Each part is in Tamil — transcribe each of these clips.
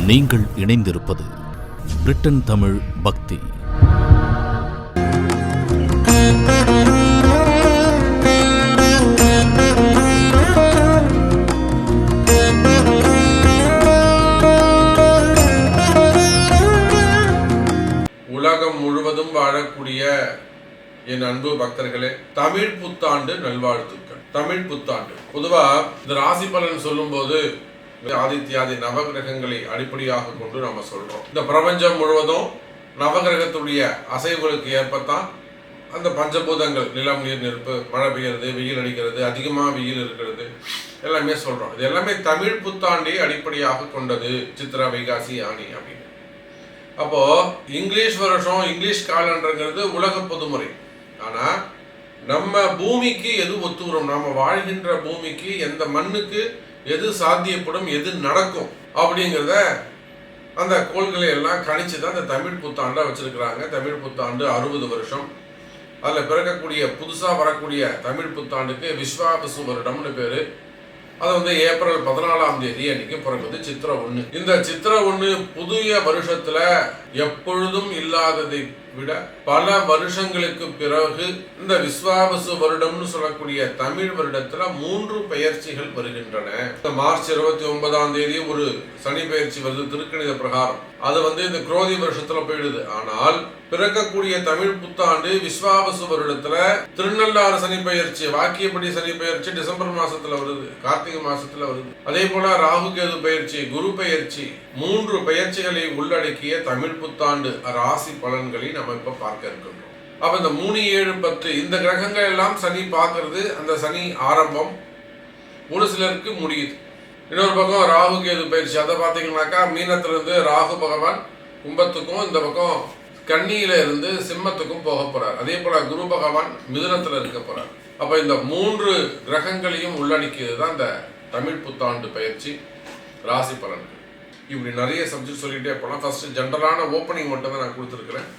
நீங்கள் இணைந்திருப்பது பிரிட்டன் தமிழ் பக்தி. உலகம் முழுவதும் வாழக்கூடிய என் அன்பு பக்தர்களே, தமிழ் புத்தாண்டு நல்வாழ்த்துக்கள். தமிழ் புத்தாண்டு பொதுவா இந்த ராசி பலன் சொல்லும் போது ஆதித்யாதி நவகிரகங்களை அடிப்படையாக கொண்டு நம்ம சொல்றோம். இந்த பிரபஞ்சம் முழுவதும் நவகிரகத்துடைய அசைவுகளுக்கு ஏற்பத்தான் அந்த பஞ்சபூதங்கள், நிலம், நீர், நெருப்பு, மழை பெய்யறது, வெயில் அடிக்கிறது, அதிகமாக வெயில் இருக்கிறது, எல்லாமே சொல்றோம். இது எல்லாமே தமிழ் புத்தாண்டை அடிப்படையாக கொண்டது. சித்திரை, வைகாசி, ஆனி அப்படின்னு. அப்போ இங்கிலீஷ் வருஷம், இங்கிலீஷ் காலண்டர்ங்கிறது உலக பொதுமுறை. ஆனா நம்ம பூமிக்கு எது ஒத்து வரும், நாம வாழ்கின்ற பூமிக்கு எந்த மண்ணுக்கு எது சாத்தியப்படும், எது நடக்கும் அப்படிங்கிறத அந்த கோள்களை எல்லாம் கணிச்சு தான் இந்த தமிழ் புத்தாண்டை வச்சிருக்கிறாங்க. தமிழ் புத்தாண்டு 60 வருஷம். அதில் பிறக்கக்கூடிய புதுசாக வரக்கூடிய தமிழ் புத்தாண்டுக்கு விஸ்வாவசு வருடம்னு பேர். அது ஏப்ரல் 14ஆம் தேதி அன்னைக்கு பிறகுது சித்திரை 1. இந்த சித்திரை 1 புதிய வருஷத்துல எப்பொழுதும் இல்லாததை விட பல வருஷங்களுக்கு பிறகு இந்த விஸ்வாவசு வருடம்னு சொல்லக்கூடிய தமிழ் வருடத்துல 3 பெயர்ச்சிகள் வருகின்றன. மார்ச் 29ஆம் தேதி ஒரு சனி பெயர்ச்சி வருது திருக்கணித பிரகாரம். அது இந்த குரோதி வருஷத்துல போயிடுது. ஆனால் பிறக்கக்கூடிய தமிழ் புத்தாண்டு விஸ்வாவசு வருடத்துல திருநள்ளாறு சனி பெயர்ச்சி, வாக்கியப்படி சனி பெயர்ச்சி டிசம்பர் மாசத்துல வருது, கார்த்திகை மாசத்துல வருது. அதே போல ராகு கேது பெயர்ச்சி, குரு பெயர்ச்சி, 3 பெயர்ச்சிகளை உள்ளடக்கிய தமிழ் புத்தாண்டு ராசி பலன்களை நம்ம இப்ப பார்க்க இருக்கின்றோம். அப்ப இந்த 3, 7, 10 இந்த கிரகங்கள் எல்லாம் சனி பார்க்கறது. அந்த சனி ஆரம்பம் ஒரு சிலருக்கு முடியுது. இன்னொரு பக்கம் ராகு கேது பயிற்சி, அதை பார்த்தீங்கன்னாக்கா மீனத்திலிருந்து ராகு பகவான் கும்பத்துக்கும், இந்த பக்கம் கன்னியில இருந்து சிம்மத்துக்கும் போக போறார். அதே போல குரு பகவான் மிதுனத்துல இருக்க போறார். அப்ப இந்த 3 கிரகங்களையும் உள்ளடக்கியது தான் இந்த தமிழ் புத்தாண்டு பயிற்சி ராசி பலன்கள். இப்படி நிறைய சப்ஜெக்ட் சொல்லிட்டே போகலாம். ஃபர்ஸ்ட் ஜென்ரலான ஓப்பனிங் மட்டும் தான் நான் கொடுத்துருக்கிறேன்.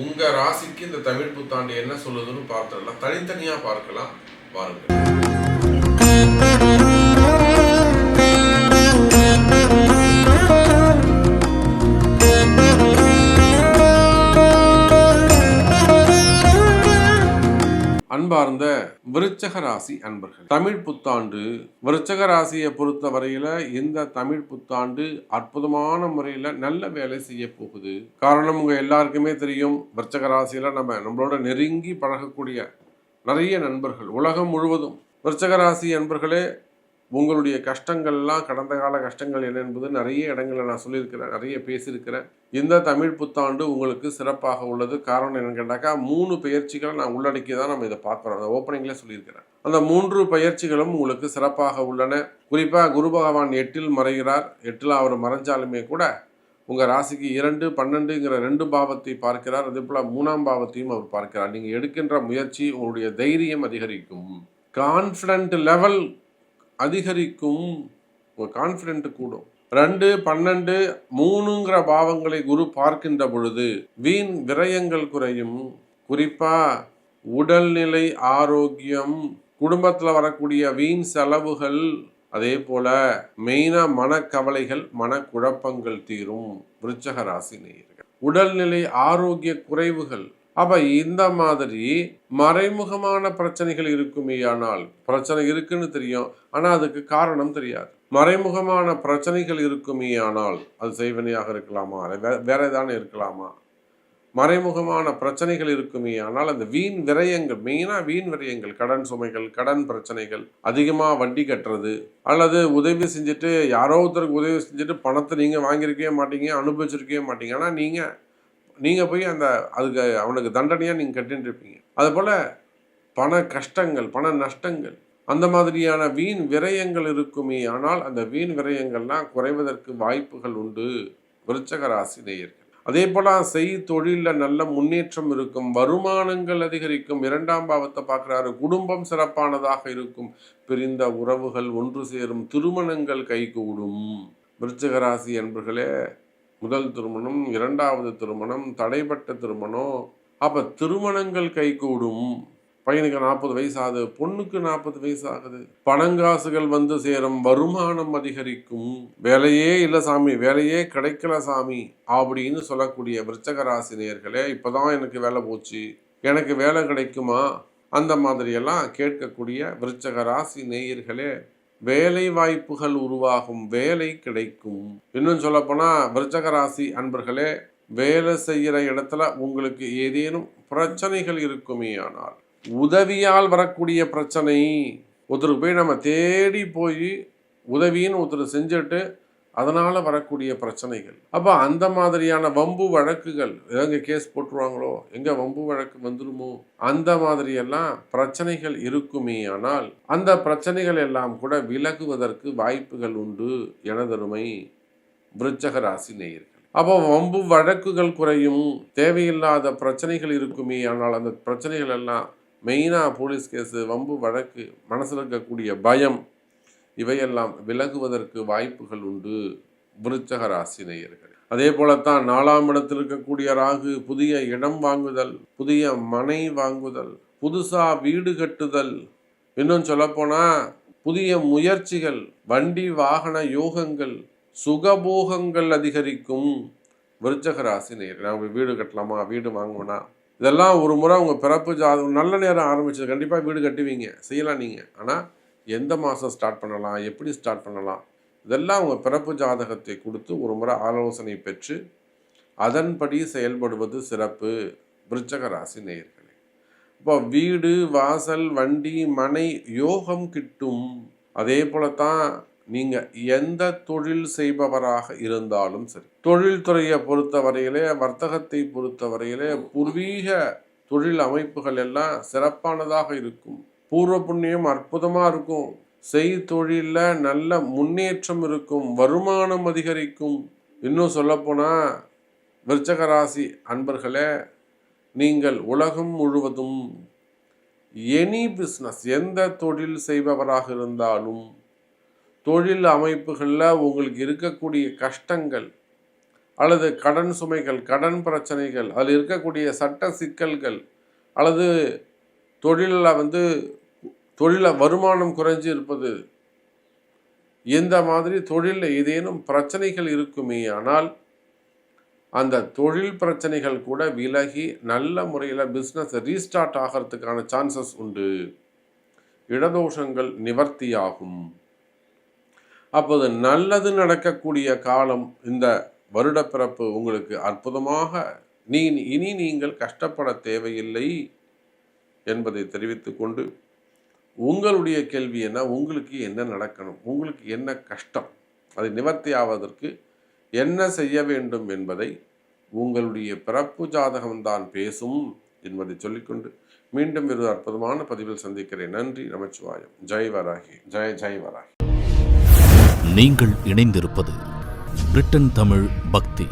உங்க ராசிக்கு இந்த தமிழ் புத்தாண்டு என்ன சொல்லுதுன்னு பார்த்துடலாம். தனித்தனியா பார்க்கலாம் பாருங்கள். அன்பார்ந்த விருச்சக ராசி அன்பர்கள், தமிழ் புத்தாண்டு விருச்சக ராசியை பொறுத்த வரையில இந்த தமிழ் புத்தாண்டு அற்புதமான முறையில நல்ல வேலை செய்ய போகுது. காரணம் உங்க எல்லாருக்குமே தெரியும், விருச்சக ராசியில நம்மளோட நெருங்கி பழகக்கூடிய நிறைய நண்பர்கள் உலகம் முழுவதும். விருச்சக ராசி அன்பர்களே, உங்களுடைய கஷ்டங்கள்லாம், கடந்த கால கஷ்டங்கள் என்ன என்பது நிறைய இடங்களில் நான் சொல்லியிருக்கிறேன், நிறைய பேசியிருக்கிறேன். இந்த தமிழ் புத்தாண்டு உங்களுக்கு சிறப்பாக உள்ளது. காரணம் என்னன்னு கேட்டாக்கா 3 பெயர்ச்சிகளை நான் உள்ளடக்கி தான் நம்ம இதை பார்க்குறோம். அந்த ஓப்பனிங்லேயே சொல்லியிருக்கிறேன். அந்த 3 பெயர்ச்சிகளும் உங்களுக்கு சிறப்பாக உள்ளன. குறிப்பாக குரு பகவான் 8ல் மறைகிறார். 8ல் அவர் மறைஞ்சாலுமே கூட உங்கள் ராசிக்கு 2, 12ங்கிற 2 பாவத்தை பார்க்கிறார். அதே போல் 3ஆம் பாவத்தையும் அவர் பார்க்கிறார். நீங்கள் எடுக்கின்ற முயற்சி, உங்களுடைய தைரியம் அதிகரிக்கும், கான்ஃபிடென்ட் லெவல் அதிகரிக்கும், கான்ஃபிடென்ட் கூடும். 2, 12, 3ங்கிற பாவங்களை குரு பார்க்கின்ற பொழுது வீண் விரயங்கள் குறையும். குறிப்பா உடல்நிலை ஆரோக்கியம், குடும்பத்தில் வரக்கூடிய வீண் செலவுகள், அதே போல மெயினா மனக்கவலைகள், மனக்குழப்பங்கள் தீரும். விருச்சக ராசி நேயர்கள், உடல்நிலை ஆரோக்கிய குறைவுகள். அப்ப இந்த மாதிரி மறைமுகமான பிரச்சனைகள் இருக்குமேயானால், பிரச்சனை இருக்குன்னு தெரியும் ஆனா அதுக்கு காரணம் தெரியாது. மறைமுகமான பிரச்சனைகள் இருக்குமேயானால் அது செய்வனையாக இருக்கலாமா, வேற ஏதானே இருக்கலாமா, மறைமுகமான பிரச்சனைகள் இருக்குமேயானால் அந்த வீண் விரயங்கள், மெயினா வீண் விரயங்கள், கடன் சுமைகள், கடன் பிரச்சனைகள், அதிகமா வட்டி கட்டுறது, அல்லது உதவி செஞ்சுட்டு யாரோ ஒருத்தருக்கு உதவி செஞ்சுட்டு பணத்தை நீங்க வாங்கியிருக்கவே மாட்டீங்க, அனுபவிச்சிருக்கவே மாட்டீங்க. ஆனா நீங்க போய் அதுக்கு அவனுக்கு தண்டனையா நீங்க கட்டின்னு இருப்பீங்க. அது போல பண கஷ்டங்கள், பண நஷ்டங்கள், அந்த மாதிரியான வீண் விரயங்கள் இருக்குமே. ஆனால் அந்த வீண் விரயங்கள்லாம் குறைவதற்கு வாய்ப்புகள் உண்டு விருச்சக ராசி நேயர்கள். அதே போல தொழிலில் நல்ல முன்னேற்றம் இருக்கும், வருமானங்கள் அதிகரிக்கும். 2ஆம் பாவத்தை பார்க்கிறாரு. குடும்பம் சிறப்பானதாக இருக்கும், பிரிந்த உறவுகள் ஒன்று சேரும், திருமணங்கள் கைகூடும். விருச்சக ராசி என்பர்களே, முதல் திருமணம், 2வது திருமணம், தடைப்பட்ட திருமணம், அப்ப திருமணங்கள் கைகூடும். பையனுக்கு 40 வயசு ஆகுது, பொண்ணுக்கு 40 வயசு ஆகுது. பணங்காசுகள் வந்து சேரும், வருமானம் அதிகரிக்கும். வேலையே இல்லை சாமி, வேலையே கிடைக்கல சாமி அப்படின்னு சொல்லக்கூடிய விருச்சக ராசி நேயர்களே, இப்போதான் எனக்கு வேலை போச்சு, எனக்கு வேலை கிடைக்குமா, அந்த மாதிரியெல்லாம் கேட்கக்கூடிய விருச்சக ராசி நேயர்களே, வேலை வாய்ப்புகள் உருவாகும், வேலை கிடைக்கும். இன்னும் சொல்லப்போனால் விருச்சக ராசி அன்பர்களே, வேலை செய்கிற இடத்துல உங்களுக்கு ஏதேனும் பிரச்சனைகள் இருக்குமே ஆனால், உதவியால் வரக்கூடிய பிரச்சனை, ஒருத்தருக்கு போய் நம்ம தேடி போய் உதவின்னு ஒருத்தர் செஞ்சுட்டு அதனால் வரக்கூடிய பிரச்சனைகள், அப்போ அந்த மாதிரியான வம்பு வழக்குகள், எங்கே கேஸ் போட்டுருவாங்களோ, எங்கே வம்பு வழக்கு வந்துடுமோ, அந்த மாதிரியெல்லாம் பிரச்சனைகள் இருக்குமே ஆனால் அந்த பிரச்சனைகள் எல்லாம் கூட விலகுவதற்கு வாய்ப்புகள் உண்டு எனதருமை விருச்சக ராசி நேயர்கள். அப்போ வம்பு வழக்குகள் குறையும், தேவையில்லாத பிரச்சனைகள் இருக்குமே ஆனால் அந்த பிரச்சனைகள் எல்லாம், மெயினாக போலீஸ் கேஸு, வம்பு வழக்கு, மனசில் இருக்கக்கூடிய பயம், இவையெல்லாம் விலகுவதற்கு வாய்ப்புகள் உண்டு விருச்சக ராசி நேயர்கள். அதே போலத்தான் 4ஆம் இடத்தில் இருக்கக்கூடிய ராகு புதிய இடம் வாங்குதல், புதிய மனை வாங்குதல், புதுசாக வீடு கட்டுதல், இன்னும் சொல்லப்போனால் புதிய முயற்சிகள், வண்டி வாகன யோகங்கள், சுகபோகங்கள் அதிகரிக்கும் விருச்சக ராசி நேயர்கள். அவங்க வீடு கட்டலாமா, வீடு வாங்குவோனா, இதெல்லாம் ஒரு முறை உங்கள் பிறப்பு ஜாதகம் நல்ல நேரம் ஆரம்பிச்சது, கண்டிப்பாக வீடு கட்டுவீங்க, செய்யலாம் நீங்கள். ஆனால் எந்த மாதம் ஸ்டார்ட் பண்ணலாம், எப்படி ஸ்டார்ட் பண்ணலாம், இதெல்லாம் உங்கள் பிறப்பு ஜாதகத்தை கொடுத்து ஒரு முறை ஆலோசனை பெற்று அதன்படி செயல்படுவது சிறப்பு விருச்சக ராசி நேயர்களே. இப்போ வீடு வாசல் வண்டி மனை யோகம் கிட்டும். அதே போலத்தான் நீங்கள் எந்த தொழில் செய்பவராக இருந்தாலும் சரி, தொழில்துறையை பொறுத்தவரையிலே, வர்த்தகத்தை பொறுத்தவரையிலே பூர்வீக தொழில் அமைப்புகள் எல்லாம் சிறப்பானதாக இருக்கும். பூர்வ புண்ணியம் அற்புதமாக இருக்கும். செய்தொழிலில் நல்ல முன்னேற்றம் இருக்கும், வருமானம் அதிகரிக்கும். இன்னும் சொல்லப்போனால் விருச்சக ராசி அன்பர்களே, நீங்கள் உலகம் முழுவதும் எனி பிஸ்னஸ், எந்த தொழில் செய்பவராக இருந்தாலும் தொழில் அமைப்புகளில் உங்களுக்கு இருக்கக்கூடிய கஷ்டங்கள் அல்லது கடன் சுமைகள், கடன் பிரச்சனைகள், அதில் இருக்கக்கூடிய சட்ட சிக்கல்கள், அல்லது தொழிலில் வருமானம் குறைஞ்சி இருப்பது, இந்த மாதிரி தொழிலில் ஏதேனும் பிரச்சனைகள் இருக்குமே ஆனால் அந்த தொழில் பிரச்சனைகள் கூட விலகி நல்ல முறையில் பிஸ்னஸ் ரீஸ்டார்ட் ஆகிறதுக்கான சான்சஸ் உண்டு. இடதோஷங்கள் நிவர்த்தியாகும். அப்போது நல்லது நடக்கக்கூடிய காலம் இந்த வருடப்பிறப்பு உங்களுக்கு அற்புதமாக, இனி நீங்கள் கஷ்டப்பட தேவையில்லை என்பதை தெரிவித்துக் கொண்டு, உங்களுடைய கேள்வி என்ன, உங்களுக்கு என்ன நடக்கணும், உங்களுக்கு என்ன கஷ்டம், அதை நிவர்த்தி ஆவதற்கு என்ன செய்ய வேண்டும் என்பதை உங்களுடைய பிறப்பு ஜாதகம்தான் பேசும் என்பதை சொல்லிக்கொண்டு மீண்டும் ஒரு அற்புதமான பதிவில் சந்திக்கிறேன். நன்றி, நமச்சிவாயம். ஜெய் வராகி, ஜெய் வராகி. நீங்கள் இணைந்திருப்பது பிரிட்டன் தமிழ் பக்தி.